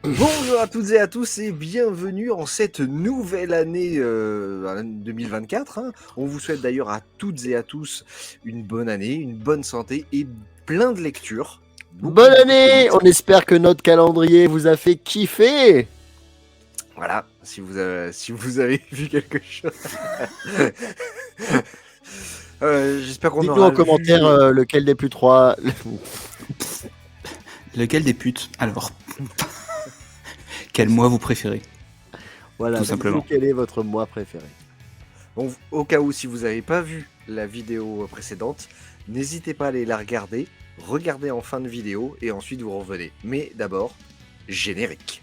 Bonjour à toutes et à tous et bienvenue en cette nouvelle année 2024. On vous souhaite d'ailleurs à toutes et à tous une bonne année, une bonne santé et plein de lectures. Bonne année! On espère que notre calendrier vous a fait kiffer. Voilà, si vous avez vu quelque chose. J'espère qu'on Dites-nous aura en commentaire lequel des plus trois. Lequel des putes? Alors, quel mois vous préférez? Voilà, tout simplement. Quel est votre mois préféré? Bon, au cas où, si vous n'avez pas vu la vidéo précédente, n'hésitez pas à aller la regarder. Regardez en fin de vidéo et ensuite vous revenez. Mais d'abord, générique.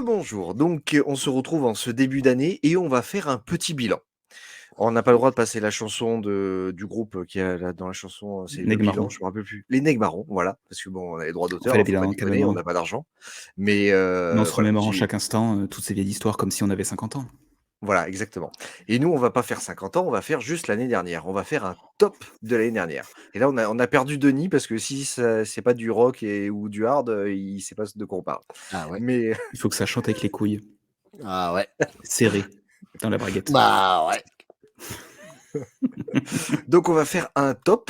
Bonjour, donc on se retrouve en ce début d'année et on va faire un petit bilan. On n'a pas le droit de passer la chanson du groupe qui est là dans la chanson, c'est le Negmarron. bilan, je me rappelle plus. Les Negmarrons, voilà, parce que bon, on a les droits d'auteur, On fait le faut bilan, pas déconner, calmement. on n'a pas d'argent. Mais on se voilà, remémore en chaque instant toutes ces vieilles histoires comme si on avait 50 ans. Voilà, exactement. Et nous, on va pas faire 50 ans, on va faire juste l'année dernière. On va faire un top de l'année dernière. Et là, on a perdu Denis parce que si c'est pas du rock ou du hard, il sait pas de quoi on parle. Ah ouais. Mais Il faut que ça chante avec les couilles Ah ouais. serrées dans la braguette. Bah ouais. donc, on va faire un top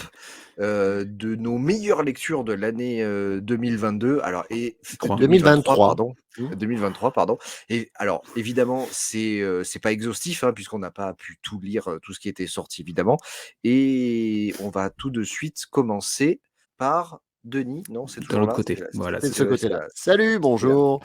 de nos meilleures lectures de l'année 2022. Alors, et 2023, pardon. 2023, pardon. Et alors, évidemment, c'est pas exhaustif, puisqu'on n'a pas pu tout lire, tout ce qui était sorti, évidemment. Et on va tout de suite commencer par Denis. Non, c'est toujours de l'autre là. côté. Voilà, c'est de ce côté-là. Salut, bonjour.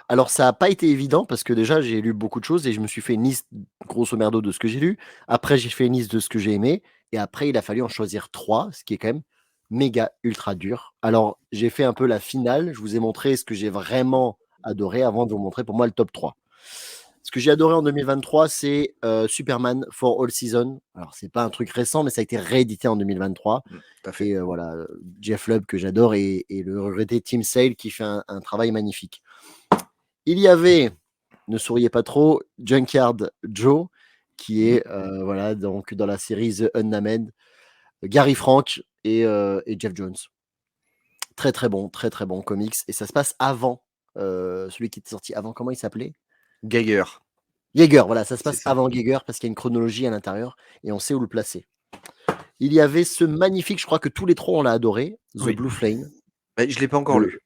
Alors, ça n'a pas été évident parce que déjà, j'ai lu beaucoup de choses et je me suis fait une liste, grosso merdo, de ce que j'ai lu. Après, j'ai fait une liste de ce que j'ai aimé. Et après, il a fallu en choisir 3, ce qui est quand même méga ultra dur. Alors, j'ai fait un peu la finale. Je vous ai montré ce que j'ai vraiment adoré avant de vous montrer pour moi le top 3. Ce que j'ai adoré en 2023, c'est Superman for All Season. Alors, c'est pas un truc récent, mais ça a été réédité en 2023. Tout à fait. Et voilà, Jeff Lubb que j'adore et le regretté Tim Sale qui fait un travail magnifique. Il y avait, ne souriez pas trop, Junkyard Joe, qui est voilà, donc dans la série The Unnamed, Gary Frank et Jeff Jones. Très très bon comics. Et ça se passe avant, celui qui était sorti avant, comment il s'appelait? Geiger, voilà, ça se passe avant Geiger parce qu'il y a une chronologie à l'intérieur et on sait où le placer. Il y avait ce magnifique, je crois que tous les trois on l'a adoré, The Blue Flame. Je ne l'ai pas encore lu.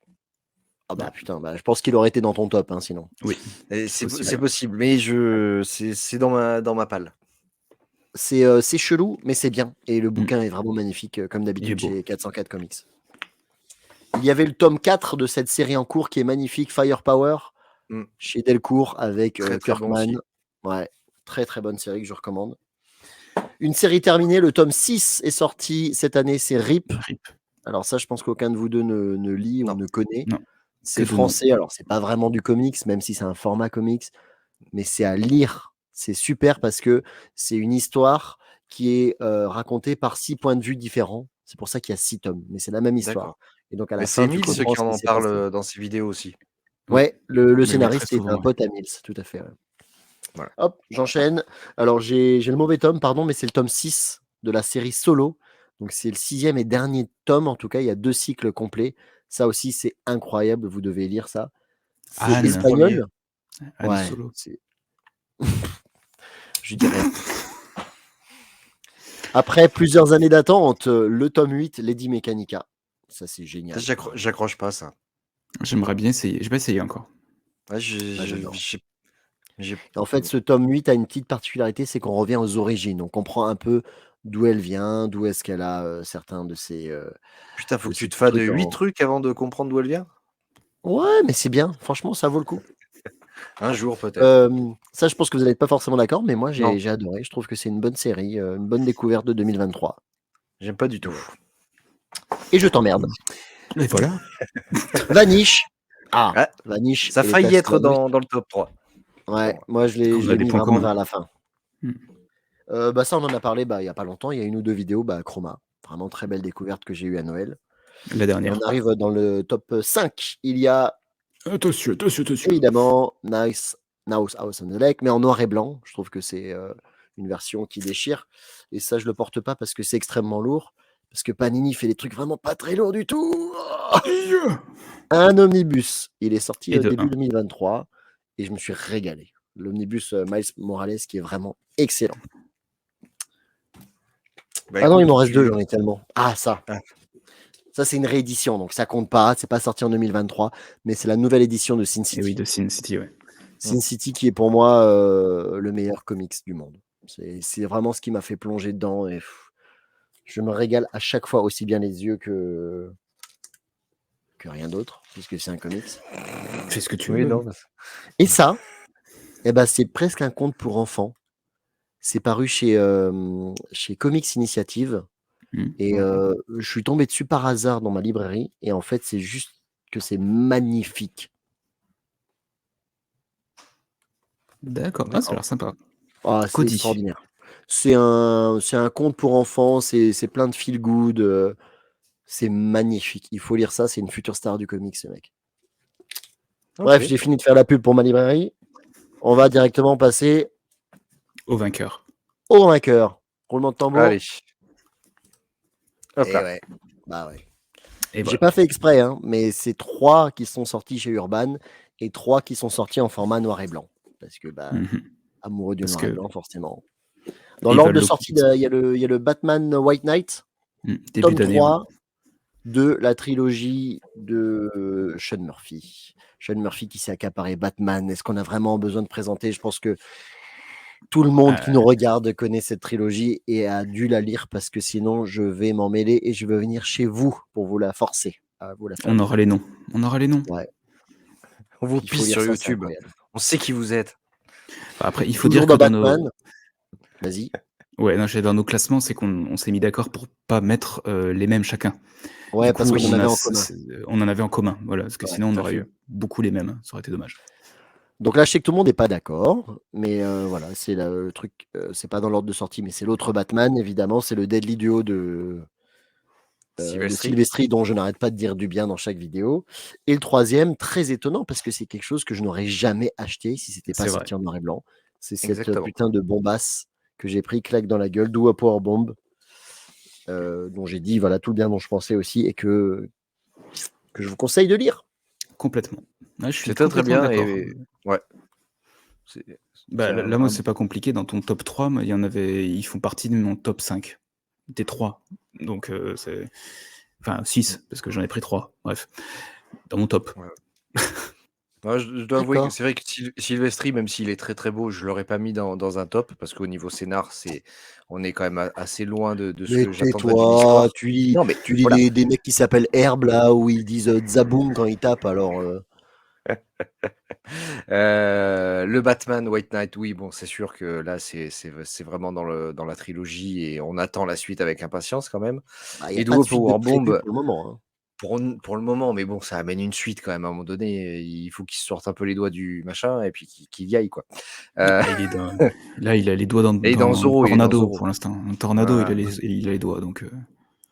Ah bah putain, je pense qu'il aurait été dans ton top, sinon. Oui, c'est possible, mais c'est dans ma palle. C'est chelou, mais c'est bien. Et le bouquin est vraiment magnifique, comme d'habitude chez 404 Comics. Il y avait le tome 4 de cette série en cours qui est magnifique, Firepower, chez Delcourt, avec Kirkman. Bon ouais, très très bonne série que je recommande. Une série terminée, le tome 6 est sorti cette année, c'est RIP. Alors ça, je pense qu'aucun de vous deux ne lit ou ne connaît. Non. C'est français, alors c'est pas vraiment du comics, même si c'est un format comics, mais c'est à lire. C'est super parce que c'est une histoire qui est racontée par 6 points de vue différents. C'est pour ça qu'il y a 6 tomes, mais c'est la même histoire. Et donc à la fin, c'est Mills qui en parle dans ses vidéos aussi. Ouais, le scénariste est un pote à Mills, tout à fait. Ouais. Voilà. Hop, j'enchaîne. Alors j'ai le mauvais tome, pardon, mais c'est le tome 6 de la série Solo. Donc c'est le 6e et dernier tome, en tout cas, il y a 2 cycles complets. Ça aussi, c'est incroyable, vous devez lire ça. C'est espagnol. Ouais, Solo. Je dirais. Après plusieurs années d'attente, le tome 8, Lady Mechanica. Ça, c'est génial. J'accroche pas ça. J'aimerais bien essayer. J'ai pas essayé encore. En fait, ce tome 8 a une petite particularité, c'est qu'on revient aux origines. On comprend un peu d'où elle vient, d'où est-ce qu'elle a certains de ses... Putain, faut que tu te fasses de 8 trucs avant de comprendre d'où elle vient. Ouais, mais c'est bien. Franchement, ça vaut le coup. Un jour, peut-être. Ça, je pense que vous n'êtes pas forcément d'accord, mais moi, j'ai adoré. Je trouve que c'est une bonne série, une bonne découverte de 2023. J'aime pas du tout. Et je t'emmerde. Et voilà. Vanish. Vanish. Ça a failli être dans le top 3. Ouais, moi, je l'ai mis vraiment vers la fin. Hmm. Bah, ça, on en a parlé il y a pas longtemps. Il y a 1 ou 2 vidéos, Chroma. Vraiment très belle découverte que j'ai eue à Noël. La Et on dernière. arrive dans le top 5. Il y a Attention, attention, attention. évidemment Nice House on the Lake, mais en noir et blanc. Je trouve que c'est une version qui déchire. Et ça, je le porte pas parce que c'est extrêmement lourd. Parce que Panini fait des trucs vraiment pas très lourds du tout. Un omnibus. Il est sorti Et de début 1. 2023 et je me suis régalé. L'omnibus Miles Morales qui est vraiment excellent. Bah, Ah non, il écoute, m'en reste 2, j'en ai tellement. Ah, ça. Ah. Ça, c'est une réédition, donc ça compte pas. C'est pas sorti en 2023, mais c'est la nouvelle édition de Sin Et City. oui, de Sin City, ouais. Sin City qui est pour moi le meilleur comics du monde. C'est vraiment ce qui m'a fait plonger dedans et je me régale à chaque fois aussi bien les yeux que rien d'autre, puisque c'est un comics. Fais ce que tu Oui, veux. non. Et ça, c'est presque un conte pour enfants. C'est paru chez Comics Initiative. Hmm. Et je suis tombé dessus par hasard dans ma librairie. Et en fait, c'est juste que c'est magnifique. D'accord. Ah, ça a l'air sympa. Ah, c'est Cody. extraordinaire. C'est un conte pour enfants. C'est plein de feel good. C'est magnifique. Il faut lire ça. C'est une future star du comics, ce mec. Bref, j'ai fini de faire la pub pour ma librairie. On va directement passer Au vainqueur. au vainqueur. Roulement de tambour. Allez. Hop Et là. ouais. Bah ouais. Et J'ai voilà. pas fait exprès, hein, mais c'est 3 qui sont sortis chez Urban et 3 qui sont sortis en format noir et blanc. Parce que, Mhm. amoureux du Parce noir et que blanc, forcément. Dans ils l'ordre de veulent sortie, le il y a le Batman White Knight, début tome d'année. Ouais. 3 de la trilogie de Sean Murphy. Sean Murphy qui s'est accaparé Batman. Est-ce qu'on a vraiment besoin de présenter? Je pense que tout le monde qui nous regarde connaît cette trilogie et a dû la lire parce que sinon, je vais m'en mêler et je vais venir chez vous pour vous la forcer à vous la faire On lire. aura les noms. On aura les noms. Ouais. On vous Il faut pisse lire sur ça, c'est YouTube. incroyable. On sait qui vous êtes. Après, il faut Toujours dire que dans dans Batman. nos... Vas-y. Ouais, non, dans nos classements, c'est qu'on s'est mis d'accord pour pas mettre les mêmes chacun. Ouais, Du parce coup, qu'on en avait en commun. on en avait en commun. Voilà, parce que Ouais, sinon, on tout à aurait fait. eu beaucoup les mêmes. Ça aurait été dommage. Donc là, je sais que tout le monde n'est pas d'accord, mais voilà, c'est le truc, c'est pas dans l'ordre de sortie, mais c'est l'autre Batman, évidemment, c'est le Deadly Duo de Sylvestri. Sylvestri, dont je n'arrête pas de dire du bien dans chaque vidéo. Et le troisième, très étonnant, parce que c'est quelque chose que je n'aurais jamais acheté si c'était pas C'est vrai. sorti en noir et blanc. C'est cette Exactement. putain de bombasse que j'ai pris claque dans la gueule, d'où Power Bomb, dont j'ai dit voilà tout le bien dont je pensais aussi, et que je vous conseille de lire. Complètement. Ouais, je suis C'est très très complètement bien. d'accord. Et ouais. Bah, là, moi, c'est pas compliqué. Dans ton top 3, il y en avait, ils font partie de mon top 5. Des 3. Donc, c'est. Enfin, 6, parce que j'en ai pris 3. Bref. Dans mon top. Ouais. Ouais, je dois avouer que D'accord. c'est vrai que Sylvestri, même s'il est très très beau, je l'aurais pas mis dans un top parce qu'au niveau scénar, on est quand même assez loin de ce Mais que j'attendrais d'une tais-toi, histoire. Non, mais tu lis voilà. des mecs qui s'appellent Herbe là, où ils disent Zaboum quand ils tapent, alors. Le Batman White Knight, oui, bon, c'est sûr que là, c'est vraiment dans la trilogie et on attend la suite avec impatience quand même. Il n'y a Et pas de Duo suite de prévu Powerbomb, pour le moment. Hein. pour le moment, mais bon, ça amène une suite quand même à un moment donné. Il faut qu'il se sorte un peu les doigts du machin et puis qu'il y aille, quoi. Là, il a les doigts Et dans un Il est dans tornado Zorro. pour l'instant. Un tornado, Voilà. il a les doigts. Donc,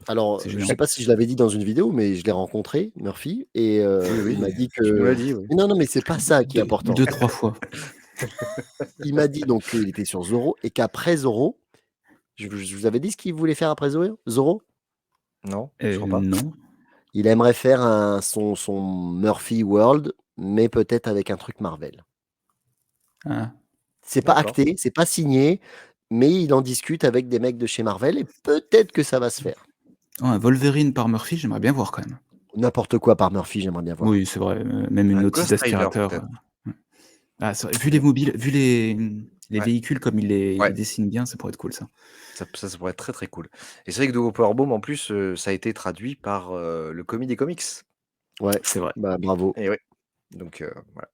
Alors, c'est je ne génial. sais pas si je l'avais dit dans une vidéo, mais je l'ai rencontré, Murphy, et Oui, il m'a dit tu nous que. l'as dit, oui. Mais non, mais c'est pas ça qui est important. 2-3 fois. Il m'a dit donc qu'il était sur Zorro et qu'après Zorro, je vous avais dit ce qu'il voulait faire après Zorro? Non, je crois pas. Non. Il aimerait faire son Murphy World, mais peut-être avec un truc Marvel. Ah. C'est pas D'accord. acté, c'est pas signé, mais il en discute avec des mecs de chez Marvel et peut-être que ça va se faire. Oh, un Wolverine par Murphy, j'aimerais bien voir quand même. N'importe quoi par Murphy, j'aimerais bien voir. Oui, c'est vrai. Même une Un notice Ghost Rider, d'aspirateur. peut-être. Ouais. Ah, vu les mobiles, vu les Ouais. véhicules comme il Ouais. les dessine bien, ça pourrait être cool ça. Ça pourrait être très très cool. Et c'est vrai que Duo Powerbomb, en plus, ça a été traduit par le Commis des Comics. Ouais, C'est vrai. bah bravo. Et oui. Donc voilà.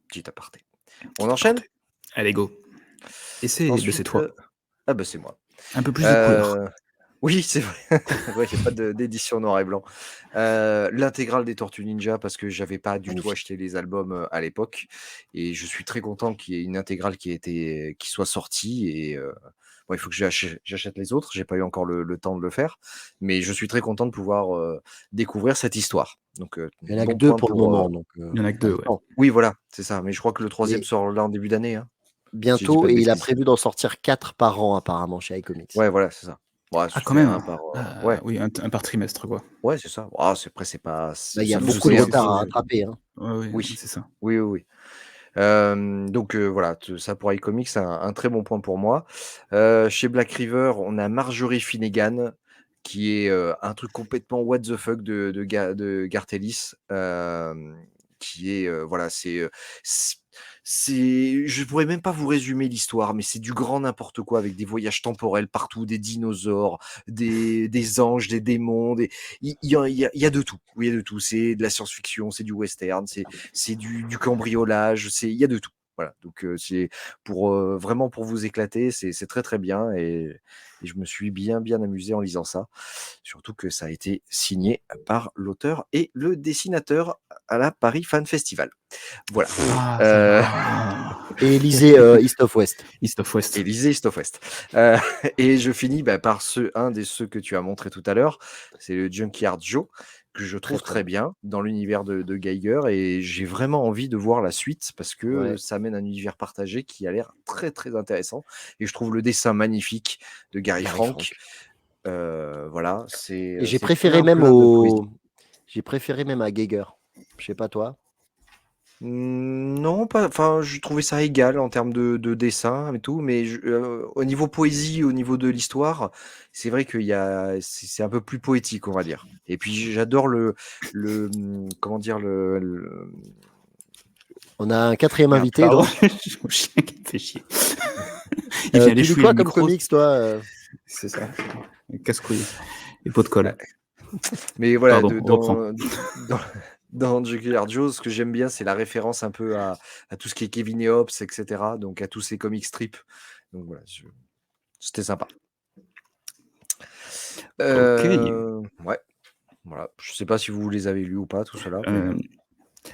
Petit aparté. On enchaîne? Allez, go. Et c'est Ensuite, toi. ah bah c'est moi. Un peu plus de couleurs. Oui, c'est vrai. Ouais, il y a pas d'édition noir et blanc. L'intégrale des Tortues Ninja parce que j'avais pas du tout Magnifique. acheté les albums, à l'époque et je suis très content qu'il y ait une intégrale qui soit sortie et bon, il faut que j'achète les autres. J'ai pas eu encore le temps de le faire, mais je suis très content de pouvoir, découvrir cette histoire. Donc Il y en a que bon 2 point pour le pour, moment, donc Il y en a que tu as 2, le ouais. temps. oui, voilà, c'est ça, mais je crois que le troisième Mais sort là en début d'année, hein? Si je dis bientôt pas de et il a bêtises. prévu d'en sortir 4 par an apparemment chez iComics. Ouais, voilà, c'est ça. Ouais, Ah ça quand fait même! un par, Ah ouais. oui, un par trimestre, quoi. Ouais, c'est ça. Ah, après, c'est pas Bah, il y a ça Je beaucoup sais de que pourrait un retard à peu rattraper, hein. ouais, ouais, oui. c'est ça. Oui, oui, oui. Donc voilà, ça pour iComics, c'est un très bon point pour moi. Chez Black River, on a Marjorie Finnegan qui est, un truc complètement what the fuck de Garth Ellis, qui est, voilà, c je pourrais même pas vous résumer l'histoire, mais c'est du grand n'importe quoi avec des voyages temporels partout, des dinosaures, des anges, des démons, il y a de tout. Oui, il y a de tout. C'est de la science-fiction, c'est du western, c'est du cambriolage, il y a de tout. Voilà, donc c'est pour, vraiment pour vous éclater, c'est très, très bien et je me suis bien, bien amusé en lisant ça. Surtout que ça a été signé par l'auteur et le dessinateur à la Paris Fan Festival. Voilà, Ah ça heu va. Et lisez, East of West. East of West. Élysée East of West. Et je finis, par un des ceux que tu as montré tout à l'heure, c'est le Junkyard Joe, que je Très, trouve très très bon. bien dans l'univers de Geiger et j'ai vraiment envie de voir la suite parce que Ouais. ça amène un univers partagé qui a l'air très, très intéressant et je trouve le dessin magnifique de Gary Gary Frank. Frank. Voilà, Et c'est plein, plein de poésie. j'ai préféré même à Geiger. Je sais pas toi? Non, pas enfin, je trouvais ça égal en termes de dessin et tout, mais au niveau poésie, au niveau de l'histoire, c'est vrai qu'il y a c'est un peu plus poétique, on va dire. Et puis j'adore comment dire? On a un 4e Merde, invité pardon, donc. j'ai mon chien qui me fait chier. Il vient aller Tu lis chouiller quoi le comme micro. comics toi? C'est ça, casse-couille et pot de Ouais, colle. mais voilà, Pardon, on reprend. dans dans Jugular Joe, ce que j'aime bien, c'est la référence un peu à tout ce qui est Kevin et Hobbes et cetera, donc à tous ces comic strips. Donc voilà, c'était sympa. OK. Ouais. Voilà, je sais pas si vous les avez lus ou pas, tout cela, mais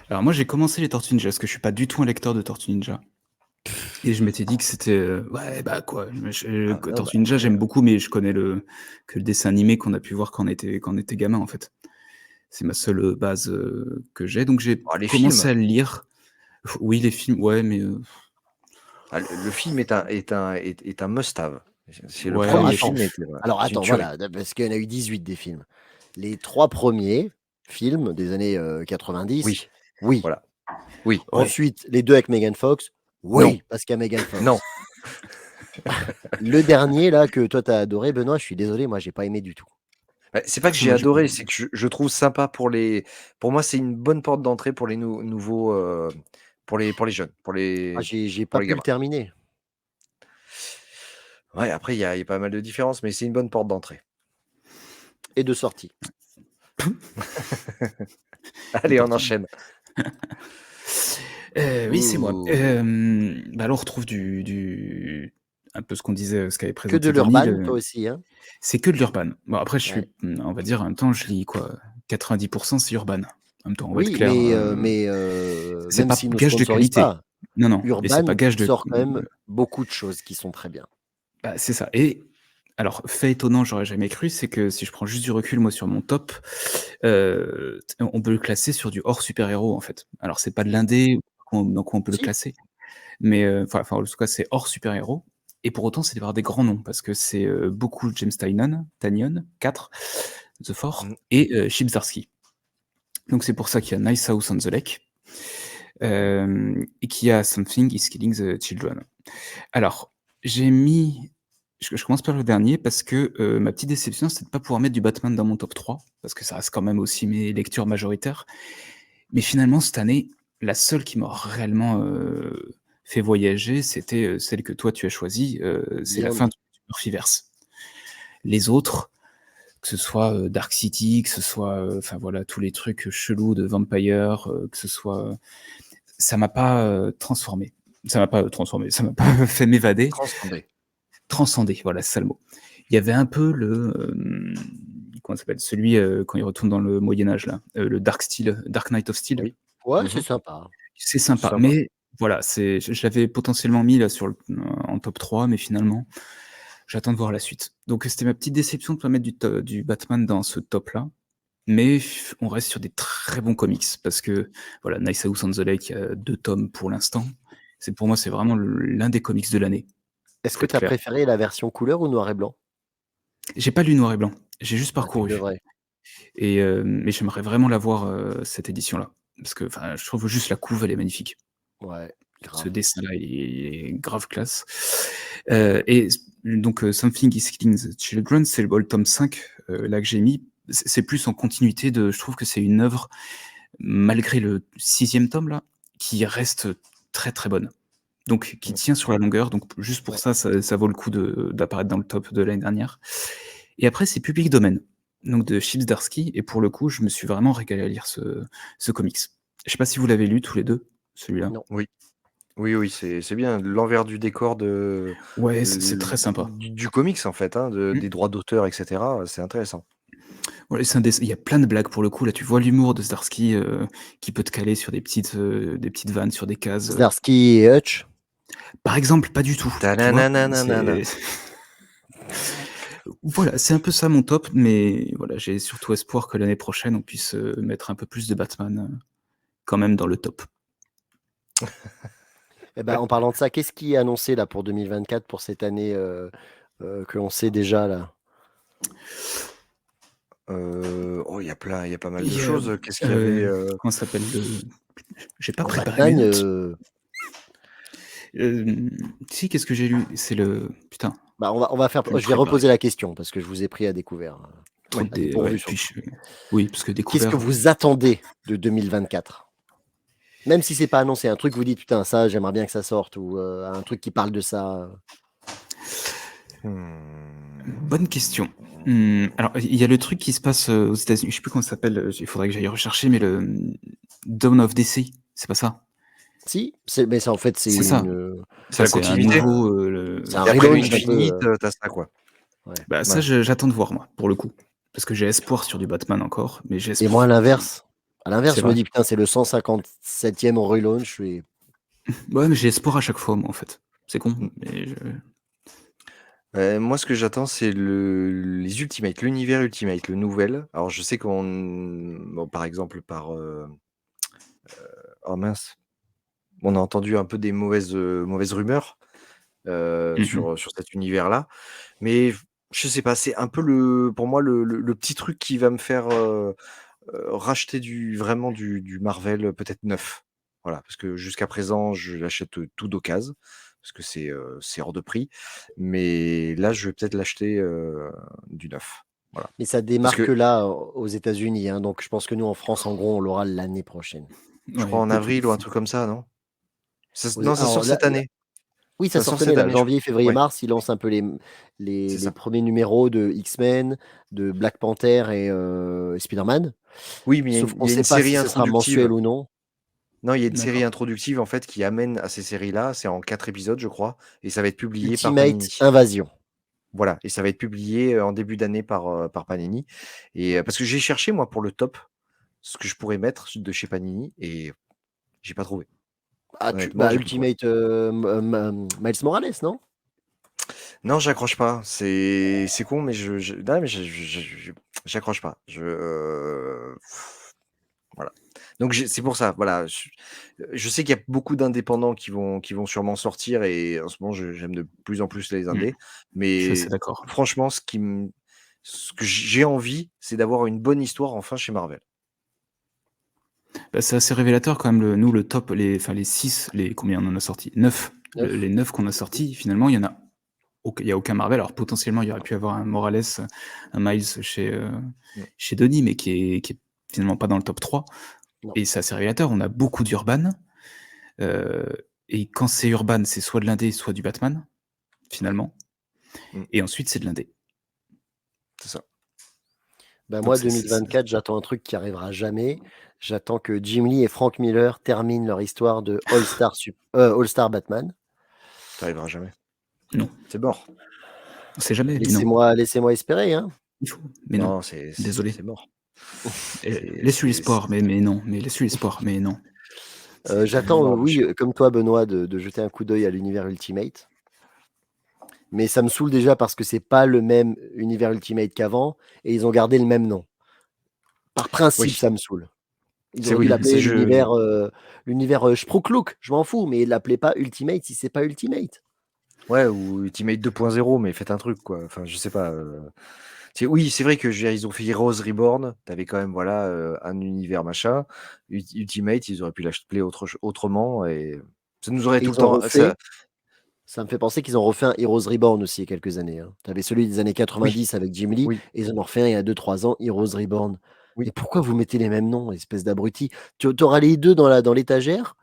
Alors moi j'ai commencé les Tortues Ninja parce que je suis pas du tout un lecteur de Tortues Ninja et je m'étais dit que c'était, ouais, bah, quoi, ah non, Tortues Ninja j'aime beaucoup mais je connais que le dessin animé qu'on a pu voir quand on était gamin, en fait. C'est ma seule, base, que j'ai donc j'ai les films, commencé à le lire. Oui, les films, ouais, mais le film est un must-have. C'est le ouais, Alors premier mais attends, film était voilà, alors c'est une attends, tuerie. voilà, parce qu'il y en a eu 18 des films. Les 3 premiers films des années, 90, Oui, oui. voilà. Oui, ouais. Ensuite, les 2 avec Megan Fox, non, oui, parce qu'il y a Megan non. Fox. Le dernier là que toi tu as adoré Benoît, je suis désolé, moi j'ai pas aimé du tout. Bah, c'est pas que j'ai Moi, adoré, c'est que je trouve sympa pour moi, c'est une bonne porte d'entrée pour les nouveaux, pour les jeunes, Ah j'ai pour pas les pu le gamins. terminer. Ouais, après il y a pas mal de différences, mais c'est une bonne porte d'entrée. Et de sortie. les Allez, on Tortues. enchaîne. Oui, c'est moi. Ouh! Bah, là, on retrouve du un peu ce qu'on disait, ce qu'avait Que de présenté Denis, l'urban toi aussi, hein? c'est que de l'urban. Bon, après, Ouais. on va dire, en même temps, je lis quoi? 90 c'est urban. En même temps, on va être Oui, clair, c'est même pas s'ils nous gage de sponsorisent qualité. pas, Non, non, et c'est Urban pas gage de sort quand même beaucoup de choses qui sont très bien. bah, c'est ça et alors, fait étonnant, j'aurais jamais cru, c'est que si je prends juste du recul, moi, sur mon top, on peut le classer sur du hors super-héros, en fait. Alors, c'est pas de l'indé dans quoi on peut le Si, classer, mais enfin, en tout cas, c'est hors super-héros et pour autant, c'est d'avoir des grands noms parce que c'est, beaucoup James Tynion, 4, The Four Mmh. et Chip Zdarsky. Donc c'est pour ça qu'il y a Nice House on the Lake, et qu'il y a Something is Killing the Children. Alors, j'ai mis je commence par le dernier parce que, ma petite déception, c'était de pas pouvoir mettre du Batman dans mon top 3 parce que ça reste quand même aussi mes lectures majoritaires. Mais finalement, cette année, la seule qui m'a réellement, fait voyager, c'était, celle que toi tu as choisie, c'est la fin Beyond. du Murphyverse. Les autres, que ce soit, Dark City, que ce soit, enfin voilà, tous les trucs, chelous de Vampire, que ce soit, ça m'a pas, transformé. Ça m'a pas, transformé, ça m'a pas fait m'évader. Transcendé. Transcender, voilà, c'est ça le mot. Il y avait un peu comment ça s'appelle? Celui, quand il retourne dans le Moyen Âge là, le Dark Knight of Steel. Oui. Ouais, Mmh c'est mh. sympa. C'est C'est sympa, sympa. mais voilà, je l'avais potentiellement mis là en top 3, mais finalement, j'attends de voir la suite. Donc c'était ma petite déception de pas mettre du Batman dans ce top-là, mais on reste sur des très bons comics parce que voilà, Nice House on the Lake, il y a 2 tomes pour l'instant. Pour moi, c'est vraiment l'un des comics de l'année, Est-ce faut que être tu as clair. préféré la version couleur ou noir et blanc? J'ai pas lu noir et blanc, j'ai juste Ah, tu parcouru devrais. mais j'aimerais vraiment l'avoir, cette édition-là. Parce que, enfin, je trouve juste la couve, elle est magnifique. Ouais, Ce grave. dessin-là, il est grave classe. Donc, Something is Killing the Children, c'est le tome 5, là que j'ai mis. C'est plus en continuité je trouve que c'est une œuvre, malgré le 6e tome là, qui reste très, très bonne. Donc qui Mmh. tient sur la longueur, donc juste pour Ouais. ça vaut le coup d'apparaître dans le top de l'année dernière. Et après, c'est Public Domain, donc de Chips Darsky, et pour le coup, je me suis vraiment régalé à lire ce comics. Je sais pas si vous l'avez lu tous les 2, celui-là? Non. Oui. Oui, oui, c'est bien l'envers du décor de Ouais, c'est très sympa. du comics en fait, hein, Mmh. des droits d'auteur et cetera, c'est intéressant. Ouais, il y a plein de blagues pour le coup, là, tu vois l'humour de Zdarsky, qui peut te caler sur des petites vannes, sur des cases, Zdarsky et Hutch. Par exemple, pas du tout, tu vois? Ta-na-na-na-na-na. C'est Voilà, c'est un peu ça mon top, mais voilà, j'ai surtout espoir que l'année prochaine, on puisse, mettre un peu plus de Batman, quand même dans le top. Eh ben, en parlant de ça, qu'est-ce qui est annoncé là pour 2024 pour cette année que l'on sait déjà là? Oh, il y a pas mal Il de y a, choses, qu'est-ce qu'il y avait, comment ça s'appelle? J'ai pas En préparé mes Batman, notes. Si, qu'est-ce que j'ai lu? Putain, bah, on va faire. je vais me Je vais préparer. reposer la question parce que je vous ai pris à découvert, Trop à ouais, dépourvu puis surtout. oui, parce que Qu'est-ce que découvert, vous attendez de 2024? Même si c'est pas annoncé, un truc que vous dites putain ça j'aimerais bien que ça sorte ou un truc qui parle de ça. bonne Mmh. question. Alors, il y a le truc qui se passe, aux États-Unis, je sais plus comment ça s'appelle, il faudrait que j'aille rechercher, mais Dawn of DC, c'est pas ça? Si, mais ça en fait c'est C'est ça, C'est ça la c'est un continuité nouveau, c'est un et après relaunch un peu. l'Infinite, tu as ça quoi. Ouais. bah, ça Ouais. j'attends de voir moi, pour le coup. Parce que j'ai espoir sur du Batman encore, mais Et moi à enfin, l'inverse. À l'inverse, c'est je me vrai? dis putain c'est le 157e au relaunch et Ouais, mais j'ai espoir à chaque fois moi, en fait. C'est con, Mmh. mais Moi, ce que j'attends, c'est les Ultimates, l'univers Ultimate, le nouvel. Alors, je sais bon, par exemple, oh mince, on a entendu un peu des mauvaises rumeurs, mmh sur cet univers-là. Mais je sais pas, c'est un peu pour moi, le petit truc qui va me faire, racheter vraiment du Marvel, peut-être neuf. Voilà, parce que jusqu'à présent, je l'achète, tout d'occasion, parce que c'est hors de prix. Mais là, je vais peut-être l'acheter, du neuf. Voilà. mais ça Parce démarre que que là aux États-Unis, hein, donc je pense que nous en France en gros on l'aura l'année prochaine. je Ouais, crois en écoute, avril ou un truc comme ça, non? Non, ça Alors sort là, cette année. oui, ça Ça sort sortait cette là, année, je janvier, février, ouais, mars, ils lancent un peu les, les, c'est les ça. premiers numéros de X-Men, de Black Panther et Spider-Man. Oui, mais Sauf qu'on il y ne a une sait pas série si ce sera mensuel introductive. ou non. Non, il y a une série d'accord. introductive, en fait, qui amène à ces séries-là. C'est en 4 épisodes, je crois, et ça va être publié par Ultimate Panini. Invasion. Voilà, et ça va être publié, en début d'année par Panini, et parce que j'ai cherché moi pour le top, ce que je pourrais mettre de chez Panini, et j'ai pas trouvé. Ah, Honnêtement, bah, j'ai pas trouvé. Ultimate Miles Morales, non? Non, j'accroche pas. C'est con, mais non, mais j'accroche pas. Voilà. Donc c'est pour ça, voilà, je sais qu'il y a beaucoup d'indépendants qui vont sûrement sortir, et en ce moment, j'aime de plus en plus les Mmh. indés, Je suis assez mais d'accord. franchement, ce que j'ai envie, c'est d'avoir une bonne histoire enfin chez Marvel. Bah, c'est assez révélateur quand même le top, les 6, combien on en a sorti? 9, Neuf. les 9 qu'on a sortis, finalement, il y a aucun Marvel. Alors potentiellement, il y aurait pu avoir un Morales, un Miles Mmh. chez Denis, mais qui est finalement pas dans le top 3, Non. et c'est assez révélateur. On a beaucoup d'Urban, heu et quand c'est Urban, c'est soit de l'indé, soit du Batman, finalement, Mmh. et ensuite c'est de l'indé. C'est ça. Bah, Donc moi, c'est 2024, j'attends un truc qui arrivera jamais. J'attends que Jim Lee et Frank Miller terminent leur histoire de All-Star Batman. Tu arriveras jamais. non. C'est mort. On sait jamais, mais non. Laissez-moi espérer, hein. Il faut, mais non. Non, Désolé. c'est mort. Laisse-lui l'espoir, mais non. Mais laisse-lui l'espoir, mais non. J'attends, mort, oui, Michel. comme toi, Benoît, de jeter un coup d'œil à l'univers Ultimate. Mais ça me saoule déjà parce que c'est pas le même univers Ultimate qu'avant et ils ont gardé le même nom. Par principe, Oui, ça me saule. Ils c'est auraient dû oui, c'est l'appeler je l'univers Sprooklook, je m'en fous, mais l'appelez pas Ultimate si c'est pas Ultimate. ouais, ou Ultimate 2.0, mais faites un truc, quoi. Enfin, je sais pas. Oui, c'est vrai que je veux dire, ils ont fait Heroes Reborn. T'avais quand même, voilà, un univers machin. Ultimate, ils auraient pu l'appeler autrement et ça nous aurait Et tout le ils ont temps. refait, ça me fait penser qu'ils ont refait un Heroes Reborn aussi il y a quelques années, hein. Tu avais celui des années Oui, 90 avec Jim Lee oui, et ils en ont refait un il y a 2-3 ans, Heroes Reborn. oui. Mais pourquoi vous mettez les mêmes noms, espèce d'abruti? Tu auras les deux dans l'étagère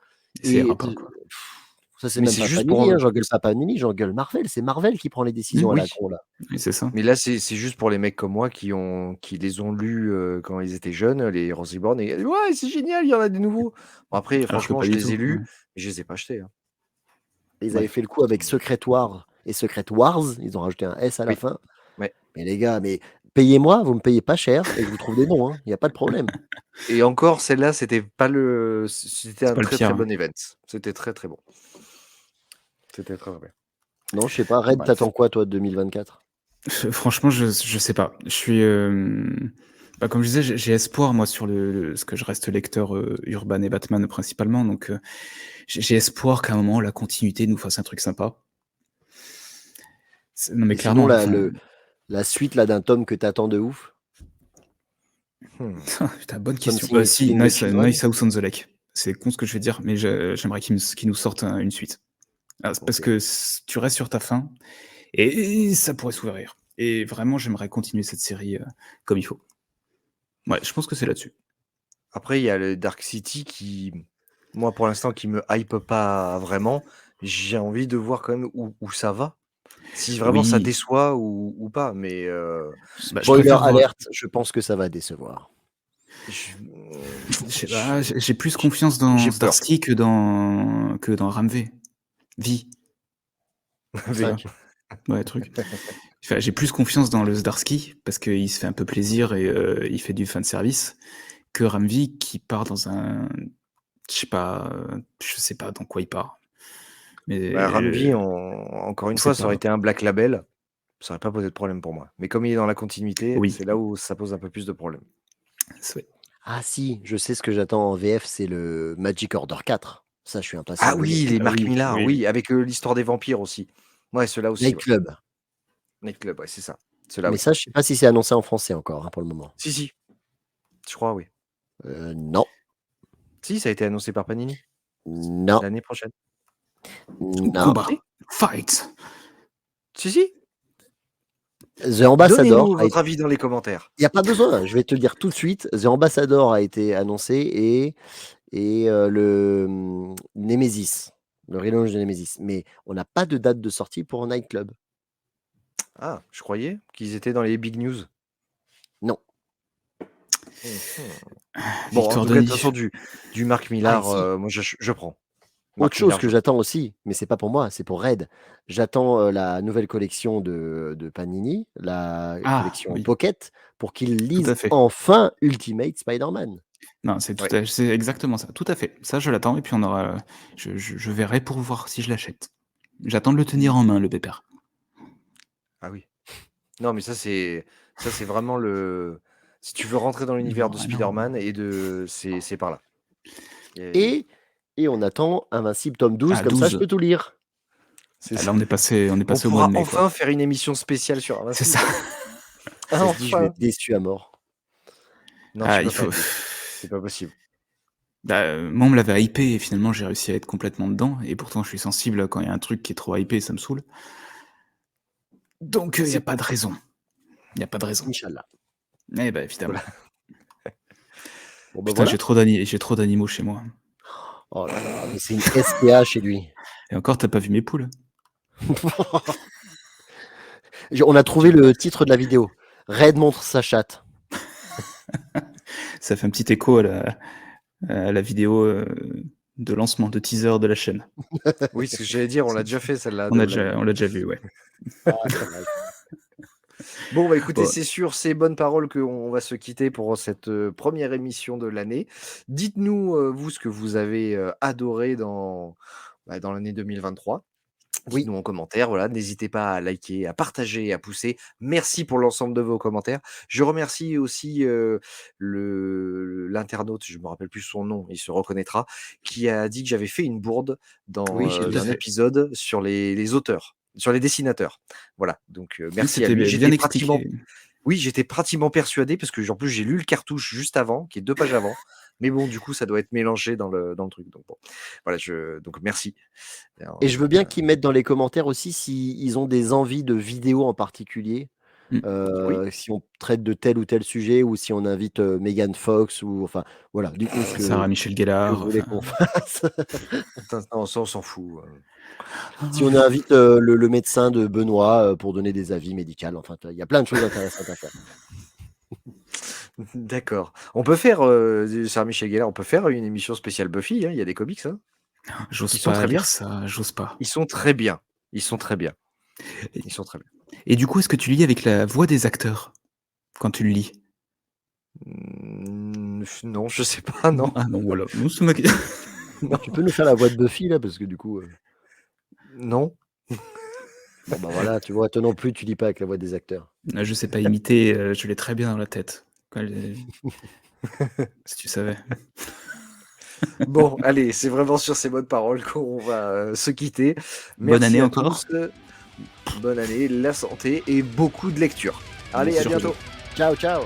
Ça ira et pas, quoi. ça, c'est Mais même c'est pas juste pour, Panini, hein, j'engueule pas Panini, j'engueule Marvel. C'est Marvel qui prend les décisions à la oui. con, là. Oui, c'est ça. Mais là, c'est juste pour les mecs comme moi qui les ont lus quand ils étaient jeunes, les Heroes Reborn, et ouais, c'est génial, il y en a des nouveaux. Bon, après, Alors que franchement, pas je du les tout. ai lus, Ouais. mais je les ai pas achetés, hein. Ils avaient Ouais. fait le coup avec Secret War et Secret Wars, ils ont rajouté un S à la Oui, fin. ouais. Mais les gars, mais payez-moi, vous me payez pas cher et je vous trouve des noms, hein, il y a pas de problème. Et encore, celle-là, c'était pas c'était C'est un pas le très pire, très hein. bon event. C'était très très bon. C'était très bien. Non, je sais pas, Red, Bref. t'attends quoi, toi, de 2024? Franchement, je sais pas. Je suis, bah, comme je disais, j'ai espoir, moi, sur ce que je reste lecteur Urban et Batman principalement. Donc, j'ai espoir qu'à un moment, la continuité nous fasse un truc sympa. Non, mais Et sinon, clairement, enfin, la suite là d'un tome que t'attends de ouf, Hmm. putain, bonne question. Something Si, Killing the Children. Nice House on the Lake. C'est con ce que je vais dire, mais j'aimerais qu'ils nous sortent une suite. Parce Ok. que tu restes sur ta fin et ça pourrait s'ouvrir. Et vraiment, j'aimerais continuer cette série comme il faut. Ouais, je pense que c'est là-dessus. Après, il y a le Dark City qui, moi, pour l'instant, qui me hype pas vraiment. J'ai envie de voir quand même où ça va. Si vraiment ça Oui, déçoit ou pas. Mais bah, je Spoiler préfère voir. alerte, je pense que ça va décevoir. je- Je sais je- pas, j'ai plus confiance dans j'ai peur. Starsky que dans Ramvé. Vie, tu vois? 5. Ouais, truc. Enfin, j'ai plus confiance dans le Zdarsky parce qu'il se fait un peu plaisir et il fait du fanservice que Ramvi qui part dans un. Je sais pas dans quoi il part. Bah, Mais Ramvi, encore on une sait fois, ça aurait pas. été un Black Label. Ça aurait pas posé de problème pour moi. Mais comme il est dans la continuité, Oui, c'est là où ça pose un peu plus de problèmes. c'est Ah si, je sais ce que j'attends en VF, c'est le Magic Order 4. Ça, je suis Ah impatient de le oui, lire. les Mark oui, Millar, oui. oui, avec l'histoire des vampires aussi. Ouais, ceux-là aussi, Night ouais. Club. Nightclub, ouais, c'est ça. Ceux-là, Mais oui. ça, je sais pas si c'est annoncé en français encore, hein, pour le moment. Si, si, je crois, oui. Non, Si, ça a été annoncé par Panini non, l'année prochaine. non. Combat, Si, fight. si, si. The Ambassador Donnez-nous a votre avis dans les commentaires. Il y a pas besoin, je vais te le dire tout de suite. The Ambassador a été annoncé et le, Nemesis, le relaunch de Nemesis. Mais on n'a pas de date de sortie pour Night Club. Ah, je croyais qu'ils étaient dans les big news. Non. Bon, en Victoire tout de cas, de toute façon, Nif. du Mark Ah et Millar, si, moi, je prends. autre Mark chose Millar, que je prends. j'attends aussi, mais c'est pas pour moi, c'est pour Red. J'attends, la nouvelle collection de Panini, la Ah, collection oui, Pocket, pour qu'ils tout à lisent fait. enfin Ultimate Spider-Man. Non, Ouais. c'est exactement ça. Tout à fait. Ça, je l'attends et puis on aura. Je verrai pour voir si je l'achète. J'attends de le tenir en main, le pépère. Ah oui. Non, mais ça, c'est vraiment le. Si tu veux rentrer dans l'univers de Ah non. Spider-Man c'est par là. Et- Et et on attend Invincible tome 12, Ah, comme ça je 12. peux tout lire. c'est Ah, ça. là, on est On passé au mois de pourra mai, quoi. enfin faire une émission spéciale sur C'est ça. Invincible. Ça se dit, je vais Enfin. être déçu à mort. Non, tu Ah, peux il pas faut. être déçu. C'est pas possible. Bah, moi, on me l'avait hypé et finalement, j'ai réussi à être complètement dedans. Et pourtant, je suis sensible quand il y a un truc qui est trop hypé, ça me saoule. Donc, il n'y a C'est pas de raison. Il n'y a pas de raison. Inch'Allah. Eh ben, évidemment. Voilà. Bon ben Putain, voilà. j'ai trop d'animaux chez moi. Oh là là, mais c'est une SPA chez lui. Et encore, t'as pas vu mes poules. On a trouvé le titre de la vidéo. Red montre sa chatte. Ça fait un petit écho à la vidéo de lancement, de teaser de la chaîne. Oui, ce que j'allais dire, on l'a déjà fait celle-là de la On l'a déjà vu, ouais. Ah, ça va. Bon, bah écoutez, Bon, c'est sur ces bonnes paroles qu'on va se quitter pour cette première émission de l'année. Dites-nous, vous, ce que vous avez adoré dans l'année 2023. Oui, Dites-nous en commentaire, voilà, n'hésitez pas à liker, à partager, à pousser. Merci pour l'ensemble de vos commentaires. Je remercie aussi l'internaute, je ne me rappelle plus son nom, il se reconnaîtra, qui a dit que j'avais fait une bourde dans oui, j'ai vu tout à un ça. fait. épisode sur les auteurs, sur les dessinateurs. Voilà, donc Oui, merci à c'était lui. bien expliqué. J'étais pratiquement persuadé parce que en plus j'ai lu le cartouche juste avant, qui est 2 pages avant. Mais bon, du coup, ça doit être mélangé dans le truc. Donc bon, voilà, donc merci. Et Alors, je veux bien qu'ils mettent dans les commentaires aussi s'ils ont des envies de vidéos en particulier, Mm. oui, si on traite de tel ou tel sujet ou si on invite, Megan Fox ou enfin, voilà, dites-nous Sarah Michel ce que Gellar, vous voulez enfin. qu'on fasse. non, ça on s'en fout. Si on invite, le médecin de Benoît, pour donner des avis médicaux, enfin, il y a plein de choses intéressantes à faire. D'accord. On peut faire, Sarah Michel Gellar, on peut faire une émission spéciale Buffy, hein, il y a des comics, hein. J'ose Ils sont pas très bien. lire ça, j'ose pas. Ils sont très bien. Ils sont très bien. Et, Ils sont très bien. et du coup, est-ce que tu lis avec la voix des acteurs quand tu le lis? Non, je sais pas, non. Ah non, voilà. Non, c'est ma- Non. Tu peux nous faire la voix de Buffy là? Parce que du coup, Non. bon, bah, voilà, tu vois? Toi non plus, tu lis pas avec la voix des acteurs. Je sais pas imiter, je l'ai très bien dans la tête. Si tu savais. Bon, allez, c'est vraiment sur ces bonnes paroles qu'on va se quitter. Bonne Merci année à encore. tous. Bonne année, la santé et beaucoup de lecture. Bien Allez, à sûr. bientôt. Ciao, ciao!